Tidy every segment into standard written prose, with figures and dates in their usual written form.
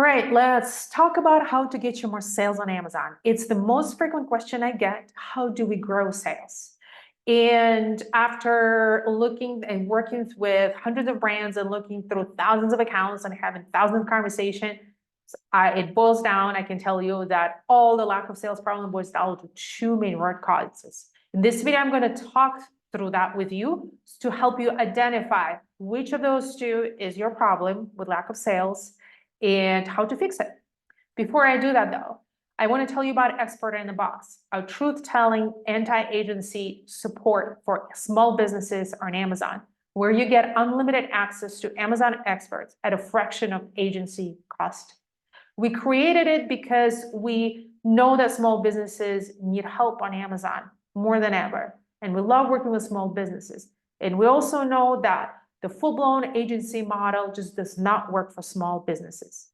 All right, let's talk about how to get you more sales on Amazon. It's the most frequent question I get. How do we grow sales? And after looking and working with hundreds of brands and looking through thousands of accounts and having thousands of conversations, it boils down, I can tell you that all the lack of sales problem boils down to two main root causes. In this video, I'm going to talk through that with you to help you identify which of those two is your problem with lack of sales and how to fix it. Before I do that though, I want to tell you about Expert in the Box, a truth-telling anti-agency support for small businesses on Amazon, where you get unlimited access to Amazon experts at a fraction of agency cost. We created it because we know that small businesses need help on Amazon more than ever, and we love working with small businesses. And we also know that the full-blown agency model just does not work for small businesses.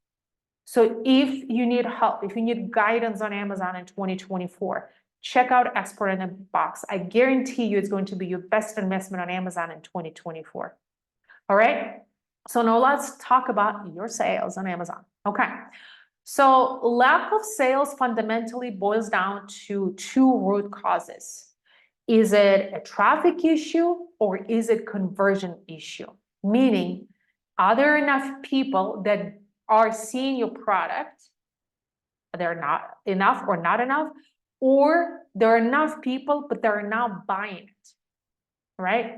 So if you need help, if you need guidance on Amazon in 2024, check out Expert in the Box. I guarantee you it's going to be your best investment on Amazon in 2024. All right, so now let's talk about your sales on Amazon. Okay, so lack of sales fundamentally boils down to two root causes. Is it a traffic issue or is it conversion issue? Meaning, are there enough people that are seeing your product? They're not enough or not enough, or there are enough people, but they're not buying it, right?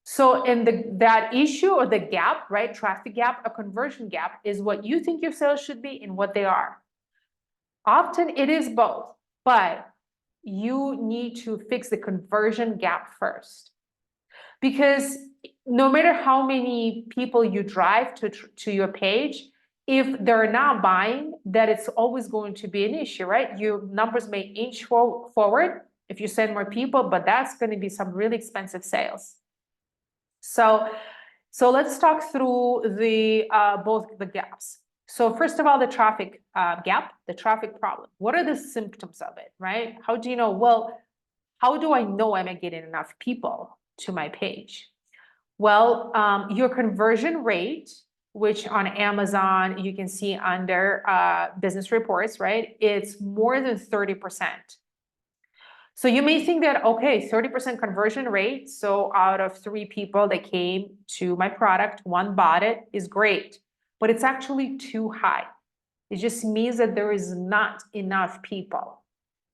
So in that issue or the gap, right? Traffic gap, a conversion gap is what you think your sales should be and what they are. Often it is both, but you need to fix the conversion gap first. Because no matter how many people you drive to your page, if they're not buying, that it's always going to be an issue, right? Your numbers may inch forward if you send more people, but that's going to be some really expensive sales. So let's talk through the both the gaps. So first of all, the traffic gap, the traffic problem. What are the symptoms of it, right? How do you know? Well, how do I know I'm getting enough people to my page? Well, your conversion rate, which on Amazon you can see under business reports, right? It's more than 30%. So you may think that, okay, 30% conversion rate. So out of 3 people that came to my product, 1 bought it, is great, but it's actually too high. It just means that there is not enough people.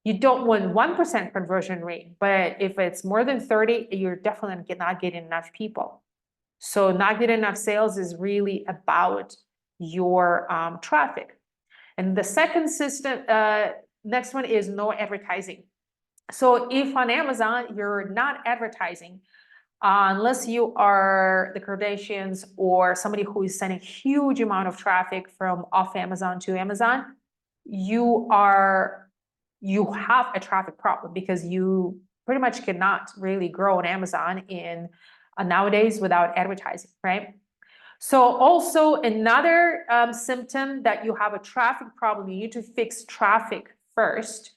You don't want 1% conversion rate, but if it's more than 30, you're definitely not getting enough people. So not getting enough sales is really about your traffic. And the second system, next one is no advertising. So if on Amazon, you're not advertising, unless you are the Kardashians or somebody who is sending huge amount of traffic from off Amazon to Amazon, you have a traffic problem because you pretty much cannot really grow on Amazon in nowadays without advertising, right? So also another symptom that you have a traffic problem, you need to fix traffic first,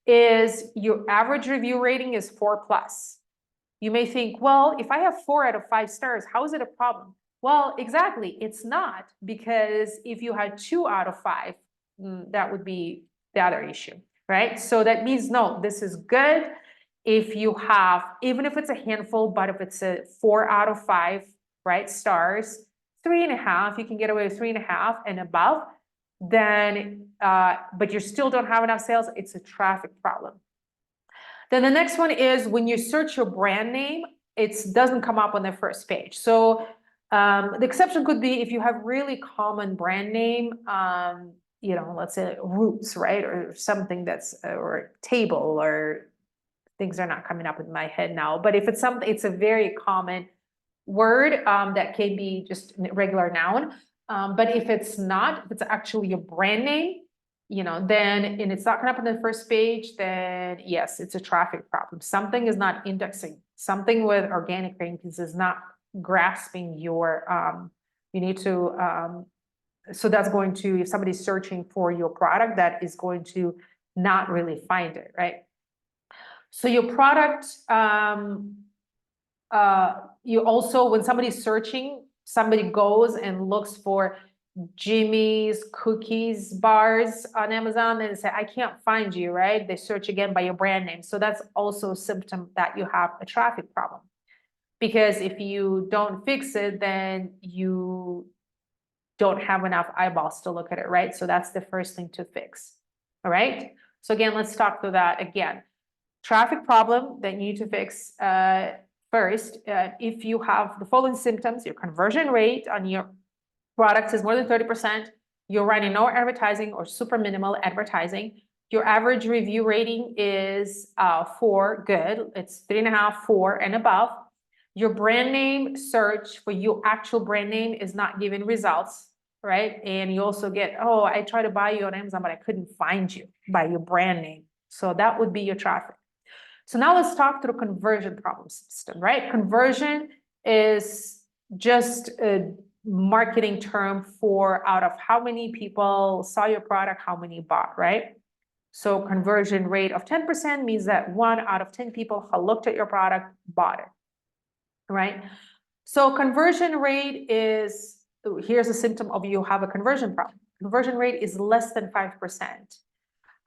is your average review rating is 4+. You may think, well, if I have 4 out of 5 stars, how is it a problem? Well, exactly, it's not, because if you had 2 out of 5, that would be the other issue, right? So that means, no, this is good. If you have, even if it's a handful, but if it's a 4 out of 5, right, stars, 3.5, you can get away with 3.5 and above, then, but you still don't have enough sales, it's a traffic problem. Then the next one is when you search your brand name, it doesn't come up on the first page. So the exception could be if you have really common brand name, you know, let's say Roots, right? Or something that's, or Table, or things are not coming up in my head now. But if it's something, it's a very common word that can be just a regular noun. But if it's not, if it's actually a brand name, you know, then, and it's not coming up on the first page, then yes, it's a traffic problem. Something is not indexing. Something with organic rankings is not grasping your, you need to, so that's going to, if somebody's searching for your product, that is going to not really find it, right? So your product, you also, when somebody's searching, somebody goes and looks for Jimmy's cookies bars on Amazon and say, I can't find you, right? They search again by your brand name. So that's also a symptom that you have a traffic problem. Because if you don't fix it, then you don't have enough eyeballs to look at it, right? So that's the first thing to fix. All right. So again, let's talk through that again. Traffic problem that you need to fix first. If you have the following symptoms, your conversion rate on your products is more than 30%, you're running no advertising or super minimal advertising, your average review rating is 4, good, it's 3.5, 4 and above. Your brand name search for your actual brand name is not giving results, right? And you also get, oh, I tried to buy you on Amazon, but I couldn't find you by your brand name. So that would be your traffic. So now let's talk through conversion problem system, right? Conversion is just a marketing term for out of how many people saw your product, how many bought, right? So conversion rate of 10% means that 1 out of 10 people who looked at your product bought it, right? So conversion rate is, here's a symptom of you have a conversion problem. Conversion rate is less than 5%.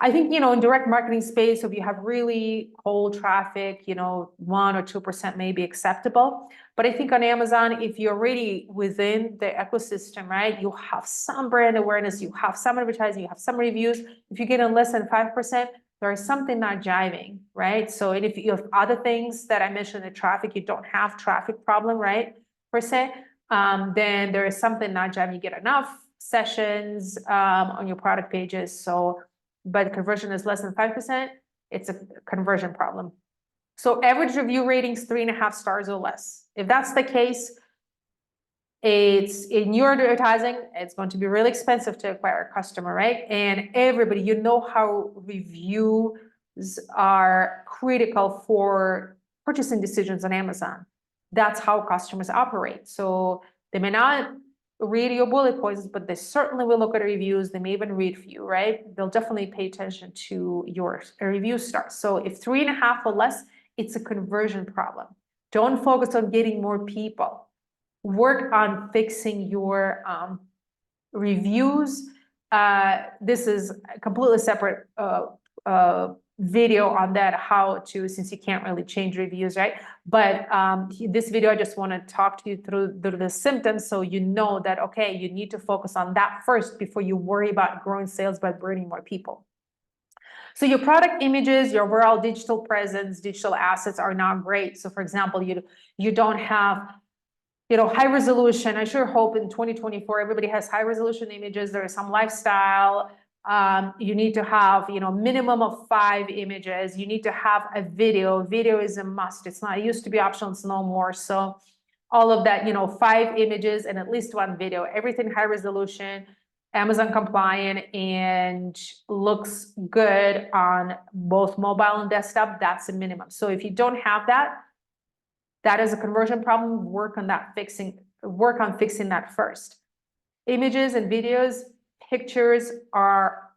I think, in direct marketing space, if you have really cold traffic, 1 or 2% may be acceptable. But I think on Amazon, if you're already within the ecosystem, right, you have some brand awareness, you have some advertising, you have some reviews. If you get in less than 5%, there is something not jiving, right? So, and if you have other things that I mentioned in traffic, you don't have traffic problem, right, per se, then there is something not jiving. You get enough sessions on your product pages. So, but conversion is less than 5%, it's a conversion problem. So average review ratings, 3.5 stars or less. If that's the case, it's in your advertising, it's going to be really expensive to acquire a customer, right? And everybody, how reviews are critical for purchasing decisions on Amazon. That's how customers operate. So they may not read your bullet points, but they certainly will look at reviews. They may even read for you, right? They'll definitely pay attention to your review stars. So if 3.5 or less, it's a conversion problem. Don't focus on getting more people. Work on fixing your reviews. This is a completely separate video on that, how to, since you can't really change reviews, right? But this video, I just want to talk to you through the symptoms so you know that, okay, you need to focus on that first before you worry about growing sales by bringing more people. So your product images, your overall digital presence, digital assets are not great. So for example, you don't have high resolution. I sure hope in 2024, everybody has high resolution images. There is some lifestyle. You need to have, minimum of 5 images. You need to have a video. Video is a must. It's not, it used to be optional, it's no more. So all of that, 5 images and at least 1 video, everything high resolution, Amazon compliant, and looks good on both mobile and desktop. That's a minimum. So if you don't have that, that is a conversion problem. Work on fixing that first. Images and videos, pictures are,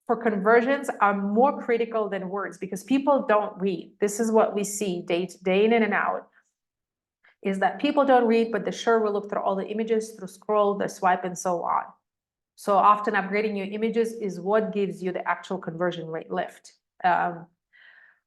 for conversions, are more critical than words because people don't read. This is what we see day in and out, is that people don't read, but they sure will look through all the images, through scroll, the swipe, and so on. So often upgrading your images is what gives you the actual conversion rate lift.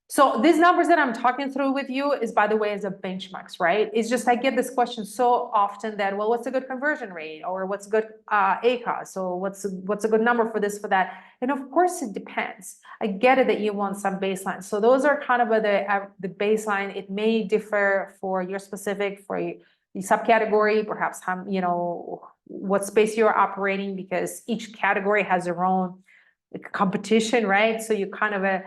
So these numbers that I'm talking through with you is, by the way, as a benchmarks, right? It's just, I get this question so often that, well, what's a good conversion rate, or what's a good ACOS? So what's a good number for this, for that? And of course it depends. I get it that you want some baseline. So those are kind of the baseline. It may differ for your specific, for the subcategory, perhaps what space you're operating, because each category has their own competition, right? So you kind of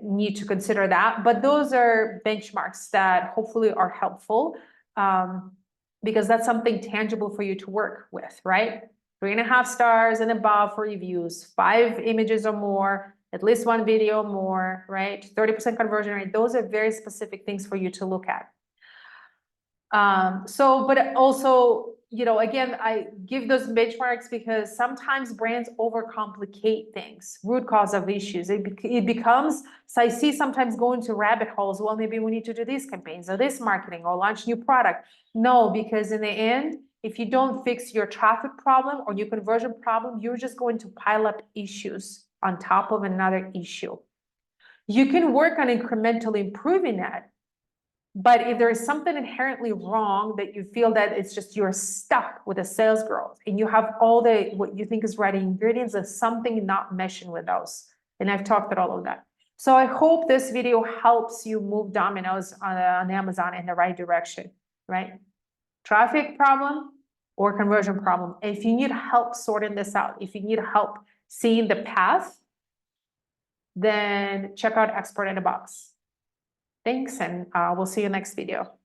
need to consider that, but those are benchmarks that hopefully are helpful because that's something tangible for you to work with, right? 3.5 stars and above for reviews, 5 images or more, at least 1 video more, right? 30% conversion rate. Those are very specific things for you to look at. But also, again, I give those benchmarks because sometimes brands overcomplicate things, root cause of issues. It becomes, so I see sometimes go into rabbit holes. Well, maybe we need to do these campaigns or this marketing or launch new product. No, because in the end, if you don't fix your traffic problem or your conversion problem, you're just going to pile up issues on top of another issue. You can work on incrementally improving it, but if there is something inherently wrong that you feel that it's just you're stuck with a sales growth and you have all the what you think is right ingredients, there's something not meshing with those. And I've talked about all of that. So I hope this video helps you move Domino's on Amazon in the right direction, right? Traffic problem or conversion problem. If you need help sorting this out, if you need help seeing the path, then check out Expert in a Box. Thanks, and we'll see you next video.